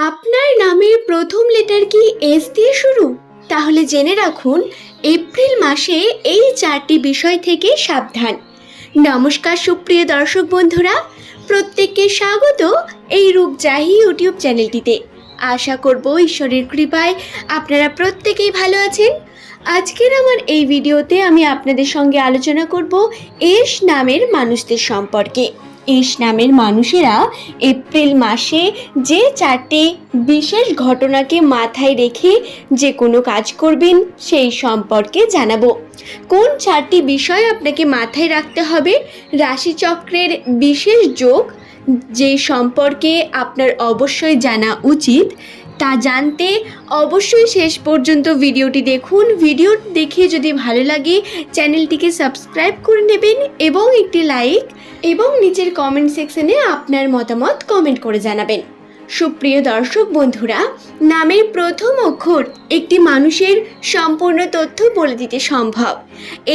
আপনার নামের প্রথম লেটার কি এস দিয়ে শুরু? তাহলে জেনে রাখুন এপ্রিল মাসে এই 4টি বিষয় থেকে সাবধান। নমস্কার সুপ্রিয় দর্শক বন্ধুরা, প্রত্যেককে স্বাগত এই রূপজাহি ইউটিউব চ্যানেলটিতে। আশা করব ঈশ্বরের কৃপায় আপনারা প্রত্যেকেই ভালো আছেন। আজকের আমার এই ভিডিওতে আমি আপনাদের সঙ্গে আলোচনা করব এস নামের মানুষদের সম্পর্কে। এস নামের মানুষেরা এপ্রিল মাসে যে 4টি বিশেষ ঘটনাকে মাথায় রেখে যে কোনো কাজ করবেন সেই সম্পর্কে জানাবো। কোন 4টি বিষয় আপনাকে মাথায় রাখতে হবে, রাশিচক্রের বিশেষ যোগ যে সম্পর্কে আপনার অবশ্যই জানা উচিত, তা জানতে অবশ্যই শেষ পর্যন্ত ভিডিওটি দেখুন। ভিডিও দেখে যদি ভালো লাগে চ্যানেলটিকে সাবস্ক্রাইব করে নেবেন এবং একটি লাইক এবং নিচের কমেন্ট সেকশনে আপনার মতামত কমেন্ট করে জানাবেন। সুপ্রিয় দর্শক বন্ধুরা, নামের প্রথম অক্ষর একটি মানুষের সম্পূর্ণ তথ্য বলে দিতে সম্ভব।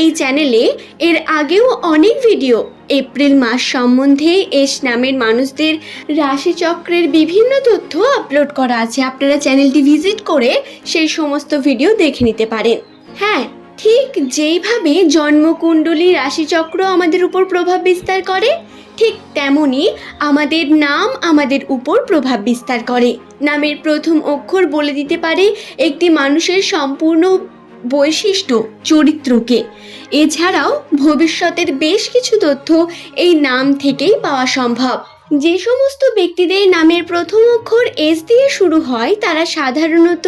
এই চ্যানেলে এর আগেও অনেক ভিডিও এপ্রিল মাস সম্বন্ধে এস নামের মানুষদের রাশিচক্রের বিভিন্ন তথ্য আপলোড করা আছে। আপনারা চ্যানেলটি ভিজিট করে সেই সমস্ত ভিডিও দেখে নিতে পারেন। হ্যাঁ, ঠিক যেইভাবে জন্মকুণ্ডলী রাশিচক্র আমাদের উপর প্রভাব বিস্তার করে, ঠিক তেমনি আমাদের নাম আমাদের উপর প্রভাব বিস্তার করে। নামের প্রথম অক্ষর বলে দিতে পারে একটি মানুষের সম্পূর্ণ বৈশিষ্ট্য, চরিত্রকে। এছাড়াও ভবিষ্যতের বেশ কিছু তথ্য এই নাম থেকেই পাওয়া সম্ভব। যে সমস্ত ব্যক্তিদের নামের প্রথম অক্ষর এস দিয়ে শুরু হয় তারা সাধারণত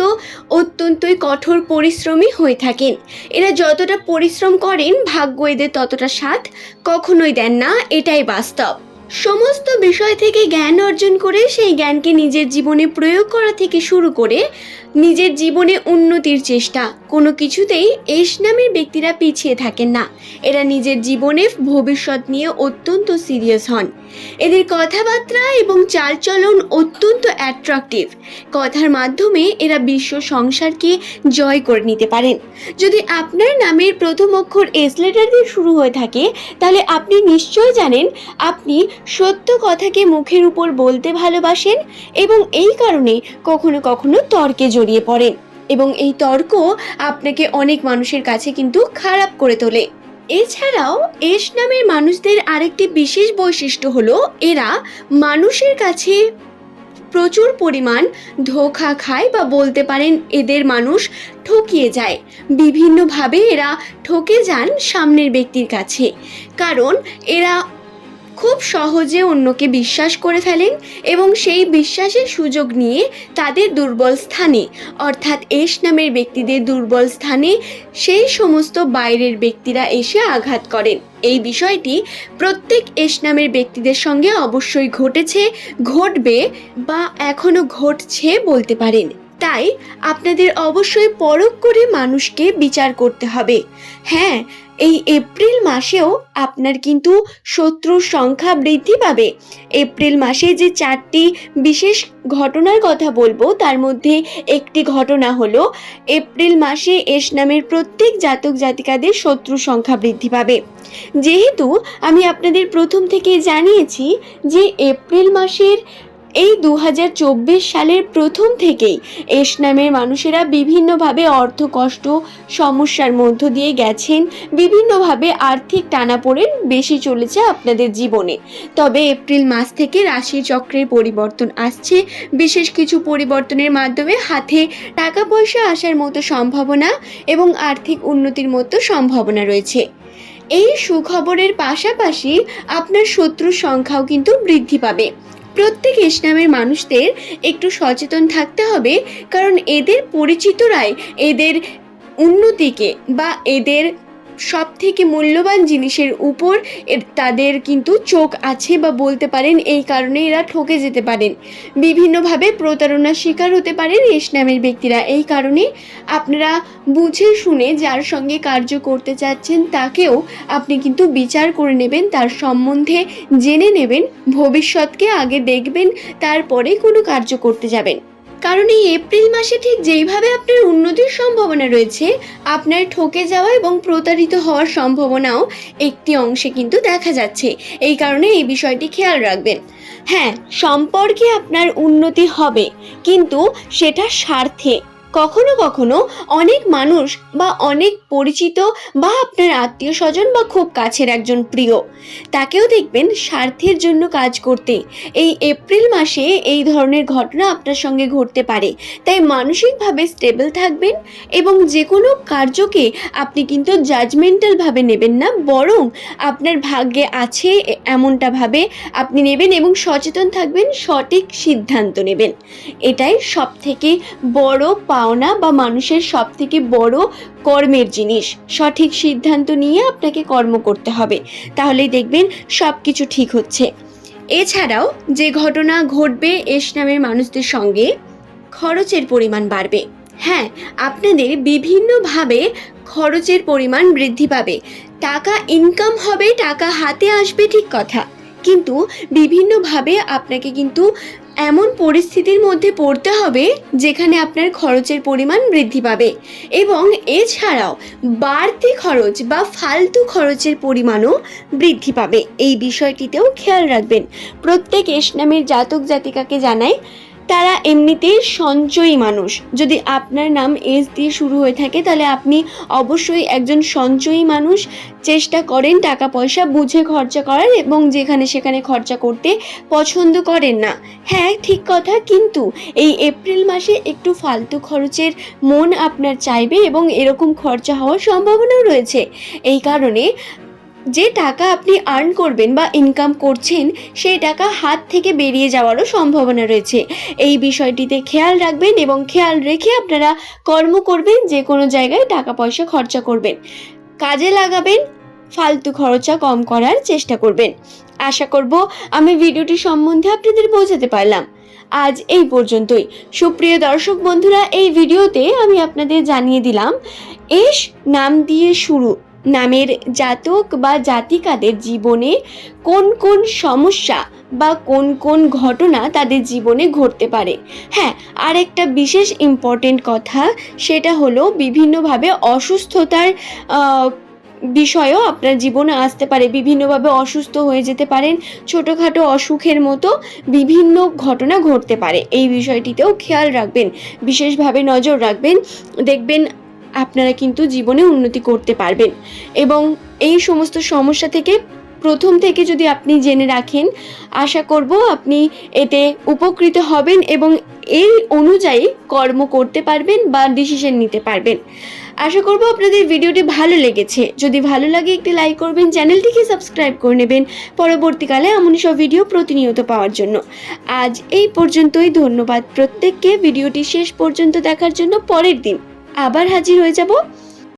অত্যন্তই কঠোর পরিশ্রমী হয়ে থাকেন। এরা যতটা পরিশ্রম করেন ভাগ্য এদের ততটা সাথ কখনোই দেন না, এটাই বাস্তব। সমস্ত বিষয় থেকে জ্ঞান অর্জন করে সেই জ্ঞানকে নিজের জীবনে প্রয়োগ করা থেকে শুরু করে নিজের জীবনে উন্নতির চেষ্টা, কোনো কিছুতেই এস নামের ব্যক্তিরা পিছিয়ে থাকেন না। এরা নিজের জীবনে ভবিষ্যৎ নিয়ে অত্যন্ত সিরিয়াস হন। এদের কথাবার্তা এবং চালচলন অত্যন্ত অ্যাট্রাকটিভ। কথার মাধ্যমে এরা বিশ্ব সংসারকে জয় করে নিতে পারেন। যদি আপনার নামের প্রথম অক্ষর এস লেটার দিয়ে শুরু হয়ে থাকে তাহলে আপনি নিশ্চয় জানেন আপনি সত্য কথাকে মুখের উপর বলতে ভালোবাসেন এবং এই কারণে কখনো কখনো তর্কে জড়িয়ে পড়েন এবং এই তর্ক আপনাকে অনেক মানুষের কাছে কিন্তু খারাপ করে তোলে। এছাড়াও এস নামের মানুষদের আরেকটি বিশেষ বৈশিষ্ট্য হলো এরা মানুষের কাছে প্রচুর পরিমাণ ধোঁকা খায় বা বলতে পারেন এদের মানুষ ঠকিয়ে যায়। বিভিন্নভাবে এরা ঠকে যান সামনের ব্যক্তির কাছে, কারণ এরা খুব সহজে অন্যকে বিশ্বাস করে ফেলেন এবং সেই বিশ্বাসের সুযোগ নিয়ে তাদের দুর্বল স্থানে, অর্থাৎ এস নামের ব্যক্তিদের দুর্বল স্থানে সেই সমস্ত বাইরের ব্যক্তিরা এসে আঘাত করেন। এই বিষয়টি প্রত্যেক এস নামের ব্যক্তিদের সঙ্গে অবশ্যই ঘটেছে, ঘটবে বা এখনো ঘটছে বলতে পারেন। তাই আপনাদের অবশ্যই পরখ করে মানুষকে বিচার করতে হবে। হ্যাঁ, এই এপ্রিল মাসেও আপনার কিন্তু শত্রুর সংখ্যা বৃদ্ধি পাবে। এপ্রিল মাসে যে 4টি বিশেষ ঘটনার কথা বলবো তার মধ্যে একটি ঘটনা হলো এপ্রিল মাসে এস নামের প্রত্যেক জাতক জাতিকাদের শত্রু সংখ্যা বৃদ্ধি পাবে। যেহেতু আমি আপনাদের প্রথম থেকে জানিয়েছি যে এপ্রিল মাসের এই 2024 সালের প্রথম থেকেই এস নামের মানুষেরা বিভিন্নভাবে অর্থ কষ্ট সমস্যার মধ্য দিয়ে গেছেন, বিভিন্নভাবে আর্থিক টানাপোড়েন বেশি চলেছে আপনাদের জীবনে। তবে এপ্রিল মাস থেকে রাশি চক্রের পরিবর্তন আসছে। বিশেষ কিছু পরিবর্তনের মাধ্যমে হাতে টাকা পয়সা আসার মতো সম্ভাবনা এবং আর্থিক উন্নতির মতো সম্ভাবনা রয়েছে। এই সুখবরের পাশাপাশি আপনার শত্রুর সংখ্যাও কিন্তু বৃদ্ধি পাবে। প্রত্যেক এস নামের মানুষদের একটু সচেতন থাকতে হবে, কারণ এদের পরিচিতরাই এদের উন্নতিকে বা এদের সব থেকে মূল্যবান জিনিসের উপর তাদের কিন্তু চোখ আছে বা বলতে পারেন এই কারণে এরা ঠকে যেতে পারেন, বিভিন্নভাবে প্রতারণার শিকার হতে পারেন এস নামের ব্যক্তিরা। এই কারণে আপনারা বুঝে শুনে যার সঙ্গে কার্য করতে চাচ্ছেন তাকেও আপনি কিন্তু বিচার করে নেবেন, তার সম্বন্ধে জেনে নেবেন, ভবিষ্যৎকে আগে দেখবেন, তারপরে কোনো কার্য করতে যাবেন। কারণ এই এপ্রিল মাসে ঠিক যেইভাবে আপনার উন্নতির সম্ভাবনা রয়েছে, আপনার ঠকে যাওয়া এবং প্রতারিত হওয়ার সম্ভাবনাও একটি অংশে কিন্তু দেখা যাচ্ছে। এই কারণে এই বিষয়টি খেয়াল রাখবেন। হ্যাঁ, সম্পর্কে আপনার উন্নতি হবে, কিন্তু সেটা স্বার্থে। কখনো কখনো অনেক মানুষ বা অনেক পরিচিত বা আপনার আত্মীয় স্বজন বা খুব কাছের একজন প্রিয়, তাকেও দেখবেন স্বার্থের জন্য কাজ করতে। এই এপ্রিল মাসে এই ধরনের ঘটনা আপনার সঙ্গে ঘটতে পারে। তাই মানসিকভাবে স্টেবল থাকবেন এবং যে কোনো কার্যকে আপনি কিন্তু জাজমেন্টালভাবে নেবেন না, বরং আপনার ভাগ্যে আছে এমনটা ভাবে আপনি নেবেন এবং সচেতন থাকবেন, সঠিক সিদ্ধান্ত নেবেন। এটাই সবথেকে বড় পাওনা বা মানুষের সবথেকে বড় কর্মের জিনিস। সঠিক সিদ্ধান্ত নিয়ে আপনাকে কর্ম করতে হবে, তাহলেই দেখবেন সব কিছু ঠিক হচ্ছে। এছাড়াও যে ঘটনা ঘটবে এস নামের মানুষদের সঙ্গে, খরচের পরিমাণ বাড়বে। হ্যাঁ, আপনাদের বিভিন্নভাবে খরচের পরিমাণ বৃদ্ধি পাবে। টাকা ইনকাম হবে, টাকা হাতে আসবে, ঠিক কথা, কিন্তু বিভিন্নভাবে আপনাকে কিন্তু এমন পরিস্থিতির মধ্যে পড়তে হবে যেখানে আপনার খরচের পরিমাণ বৃদ্ধি পাবে। এবং এছাড়াও বাড়তি খরচ বা ফালতু খরচের পরিমাণও বৃদ্ধি পাবে। এই বিষয়টিতেও খেয়াল রাখবেন। প্রত্যেক এস নামের জাতক জাতিকাকে জানাই, তারা এমনিতেই সঞ্চয়ী মানুষ। যদি আপনার নাম এস দিয়ে শুরু হয়ে থাকে তাহলে আপনি অবশ্যই একজন সঞ্চয়ী মানুষ। চেষ্টা করেন টাকা পয়সা বুঝে খরচা করার এবং যেখানে সেখানে খরচা করতে পছন্দ করেন না। হ্যাঁ, ঠিক কথা, কিন্তু এই এপ্রিল মাসে একটু ফালতু খরচের মন আপনার চাইবে এবং এরকম খরচা হওয়ার সম্ভাবনাও রয়েছে। এই কারণে যে টাকা আপনি আর্ন করবেন বা ইনকাম করছেন, সেই টাকা হাত থেকে বেরিয়ে যাওয়ারও সম্ভাবনা রয়েছে। এই বিষয়টিতে খেয়াল রাখবেন এবং খেয়াল রেখে আপনারা কর্ম করবেন। যে কোনো জায়গায় টাকা পয়সা খরচা করবেন, কাজে লাগাবেন, ফালতু খরচা কম করার চেষ্টা করবেন। আশা করব আমি ভিডিওটি সম্বন্ধে আপনাদের বোঝাতে পারলাম। আজ এই পর্যন্তই। সুপ্রিয় দর্শক বন্ধুরা, এই ভিডিওতে আমি আপনাদের জানিয়ে দিলাম এস নাম দিয়ে শুরু নামের জাতক বা জাতিকাদের জীবনে কোন কোন সমস্যা বা কোন কোন ঘটনা তাদের জীবনে ঘটতে পারে। হ্যাঁ, আর একটা বিশেষ ইম্পর্টেন্ট কথা, সেটা হলো বিভিন্নভাবে অসুস্থতার বিষয়ও আপনার জীবনে আসতে পারে। বিভিন্নভাবে অসুস্থ হয়ে যেতে পারেন, ছোটোখাটো অসুখের মতো বিভিন্ন ঘটনা ঘটতে পারে। এই বিষয়টিতেও খেয়াল রাখবেন, বিশেষভাবে নজর রাখবেন। দেখবেন আপনারা কিন্তু জীবনে উন্নতি করতে পারবেন। এবং এই সমস্ত সমস্যা থেকে প্রথম থেকে যদি আপনি জেনে রাখেন, আশা করব আপনি এতে উপকৃত হবেন এবং এই অনুযায়ী কর্ম করতে পারবেন বা ডিসিশন নিতে পারবেন। আশা করব আপনাদের ভিডিওটি ভালো লেগেছে। যদি ভালো লাগে একটি লাইক করবেন, চ্যানেলটিকে সাবস্ক্রাইব করে নেবেন পরবর্তীকালে এমনই সব ভিডিও প্রতিনিয়ত পাওয়ার জন্য। আজ এই পর্যন্তই। ধন্যবাদ প্রত্যেককে ভিডিওটি শেষ পর্যন্ত দেখার জন্য। পরের দিন আবার হাজির হয়ে যাব